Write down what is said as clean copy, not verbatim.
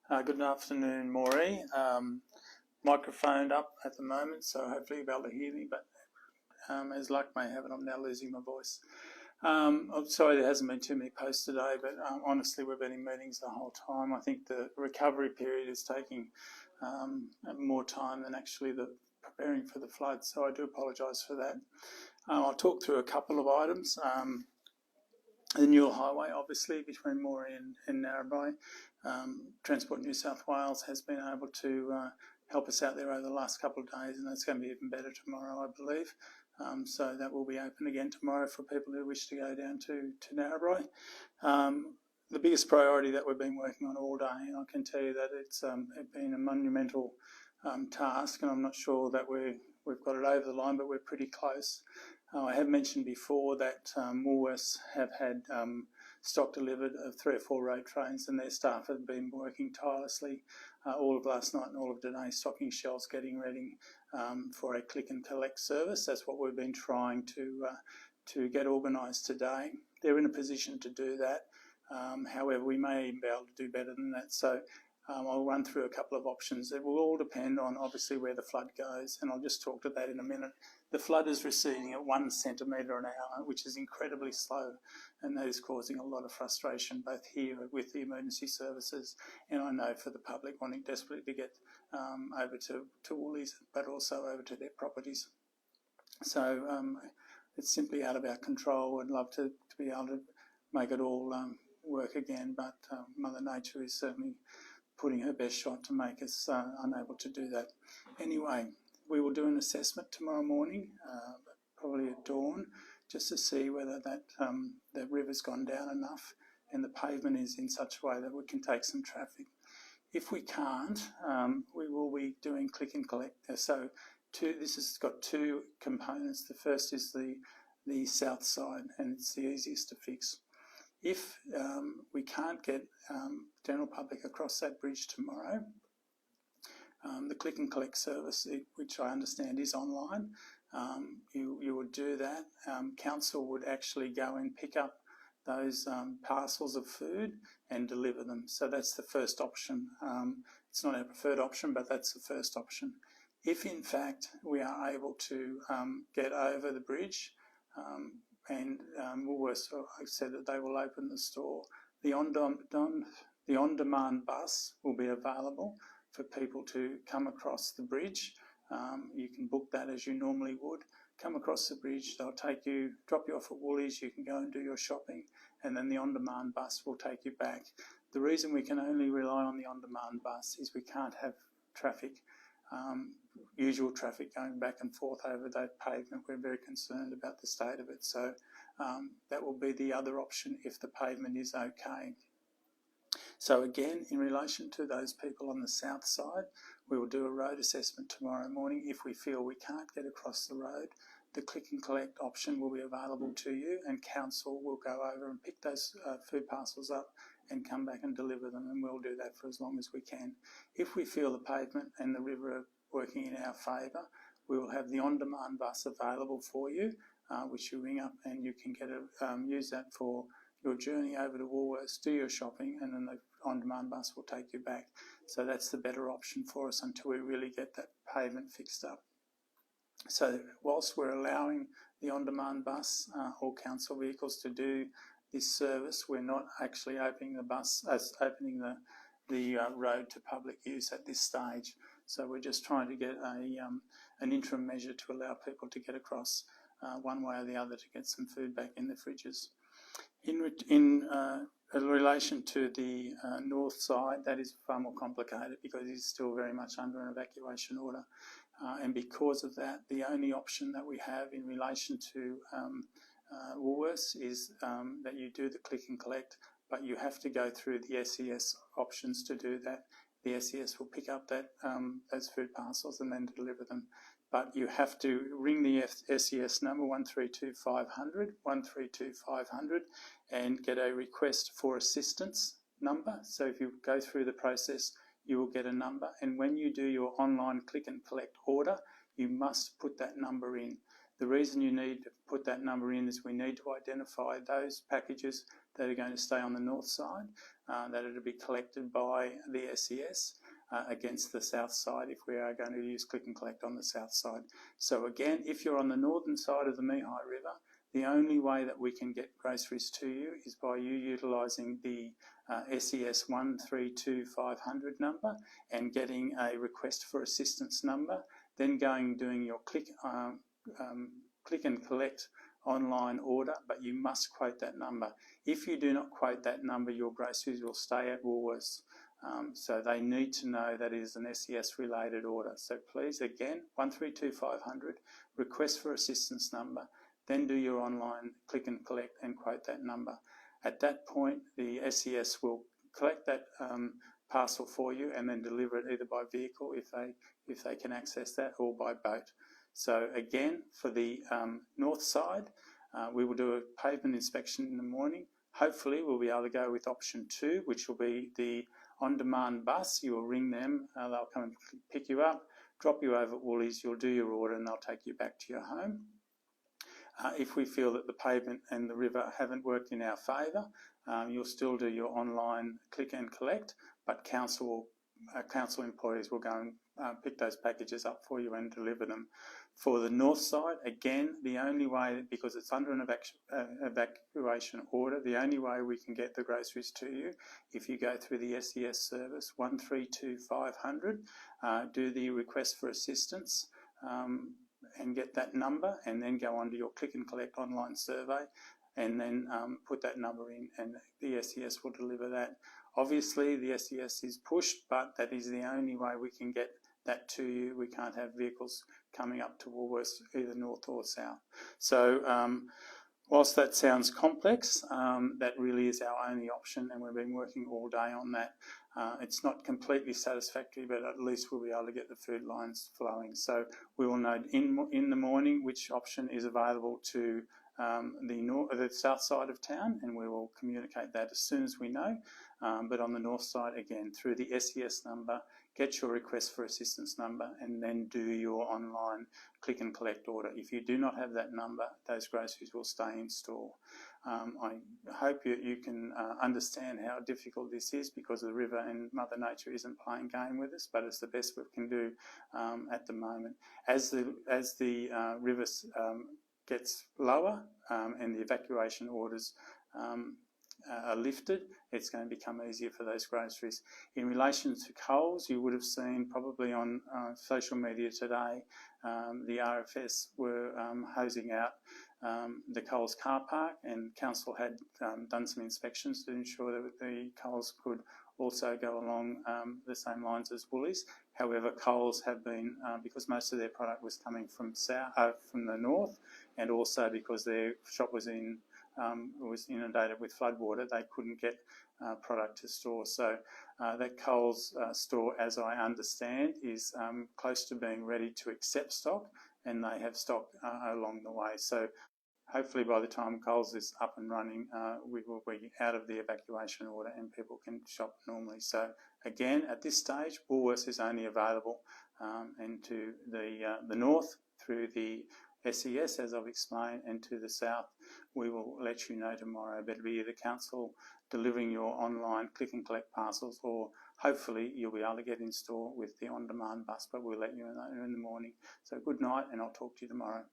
Good afternoon, Moree. Microphone up at the moment, so hopefully you'll be able to hear me, but as luck may have it, I'm now losing my voice. I'm sorry there hasn't been too many posts today, but honestly, we've been in meetings the whole time. I think the recovery period is taking more time than actually the preparing for the flood, so I do apologise for that. I'll talk through a couple of items. The Newell Highway, obviously, between Moree and Narrabri. Transport New South Wales has been able to help us out there over the last couple of days, and that's going to be even better tomorrow, I believe. So that will be open again tomorrow for people who wish to go down to Narrabri. The biggest priority that we've been working on all day, and I can tell you that it's been a monumental task, and I'm not sure that we've got it over the line, but we're pretty close. I have mentioned before that Woolworths have had stock delivered of 3 or 4 road trains, and their staff have been working tirelessly all of last night and all of today, stocking shelves, getting ready for a click and collect service. That's what we've been trying to get organised today. They're in a position to do that. However, we may even be able to do better than that. So I'll run through a couple of options. It will all depend on obviously where the flood goes, and I'll just talk to that in a minute. The flood is receding at 1 centimetre an hour, which is incredibly slow, and that is causing a lot of frustration both here with the emergency services, and I know for the public wanting desperately to get over to Woolies, but also over to their properties. So it's simply out of our control. I'd love to be able to make it all work again, but Mother Nature is certainly putting her best shot to make us unable to do that. Anyway, we will do an assessment tomorrow morning, probably at dawn, just to see whether that the river's gone down enough and the pavement is in such a way that we can take some traffic. If we can't, we will be doing click and collect. So this has got 2 components. The first is the south side, and it's the easiest to fix. If we can't get general public across that bridge tomorrow, the click and collect service, which I understand is online, you would do that. Council would actually go and pick up those parcels of food and deliver them. So that's the first option. It's not our preferred option, but that's the first option. If in fact we are able to get over the bridge, and Woolworths have said that they will open the store, the on-demand bus will be available for people to come across the bridge. You can book that as you normally would. Come across the bridge, they'll take you, drop you off at Woolies, you can go and do your shopping, and then the on-demand bus will take you back. The reason we can only rely on the on-demand bus is we can't have traffic, usual traffic going back and forth over that pavement. We're very concerned about the state of it, so that will be the other option if the pavement is okay. So again, in relation to those people on the south side, we will do a road assessment tomorrow morning. If we feel we can't get across the road, the click and collect option will be available to you, and council will go over and pick those food parcels up and come back and deliver them, and we'll do that for as long as we can. If we feel the pavement and the river are working in our favour, we will have the on-demand bus available for you, which you ring up and you can get use that for your journey over to Woolworths, do your shopping, and then the on-demand bus will take you back. So that's the better option for us until we really get that pavement fixed up. So whilst we're allowing the on-demand bus or council vehicles to do this service, we're not actually opening the road to public use at this stage. So we're just trying to get an interim measure to allow people to get across one way or the other to get some food back in the fridges. In relation to the north side, that is far more complicated because it's still very much under an evacuation order. And because of that, the only option that we have in relation to Woolworths is that you do the click and collect, but you have to go through the SES options to do that. The SES will pick up that those food parcels and then deliver them. But you have to ring the SES number 132500, 132500, and get a request for assistance number. So if you go through the process, you will get a number. And when you do your online click and collect order, you must put that number in. The reason you need to put that number in is we need to identify those packages that are going to stay on the north side, that are to be collected by the SES against the south side if we are going to use click and collect on the south side. So again, if you're on the northern side of the Moree River, the only way that we can get groceries to you is by you utilising the SES 132500 number and getting a request for assistance number, then doing your click and collect online order, but you must quote that number. If you do not quote that number, your groceries will stay at Woolworths. So they need to know that it is an SES related order. So please, again, 132500, request for assistance number, then do your online click and collect and quote that number. At that point, the SES will collect that parcel for you and then deliver it either by vehicle if they can access that, or by boat. So again, for the north side, we will do a pavement inspection in the morning. Hopefully we'll be able to go with option 2, which will be the on-demand bus. You will ring them, they'll come and pick you up, drop you over at Woolies, you'll do your order and they'll take you back to your home. If we feel that the pavement and the river haven't worked in our favour, you'll still do your online click and collect, but council employees will go and pick those packages up for you and deliver them. For the north side, again, the only way, because it's under an evacuation order, the only way we can get the groceries to you, if you go through the SES service 132500, do the request for assistance, and get that number, and then go onto your click and collect online survey and then put that number in and the SES will deliver that. Obviously the SES is pushed, but that is the only way we can get that to you. We can't have vehicles coming up to Woolworths either north or south. So whilst that sounds complex, that really is our only option, and we've been working all day on that. It's not completely satisfactory, but at least we'll be able to get the food lines flowing. So we will know in the morning which option is available to the south side of town, and we will communicate that as soon as we know. But on the north side, again, through the SES number, get your request for assistance number, and then do your online click and collect order. If you do not have that number, those groceries will stay in store. I hope you can understand how difficult this is, because the river and Mother Nature isn't playing game with us, but it's the best we can do at the moment. As the river gets lower and the evacuation orders are lifted, it's going to become easier for those groceries. In relation to Coles, you would have seen probably on social media today, the RFS were hosing out the Coles car park, and Council had done some inspections to ensure that the Coles could also go along the same lines as Woolies. However, Coles have been, because most of their product was coming from the north, and also because their shop was inundated with floodwater, they couldn't get product to store. So that Coles store, as I understand, is close to being ready to accept stock, and they have stock along the way. So hopefully by the time Coles is up and running, we will be out of the evacuation order and people can shop normally. So again, at this stage, Woolworths is only available into the north through the SES, as I've explained, and to the south we will let you know tomorrow. But it'll be either Council delivering your online click and collect parcels, or hopefully you'll be able to get in store with the on-demand bus, but we'll let you know in the morning. So good night, and I'll talk to you tomorrow.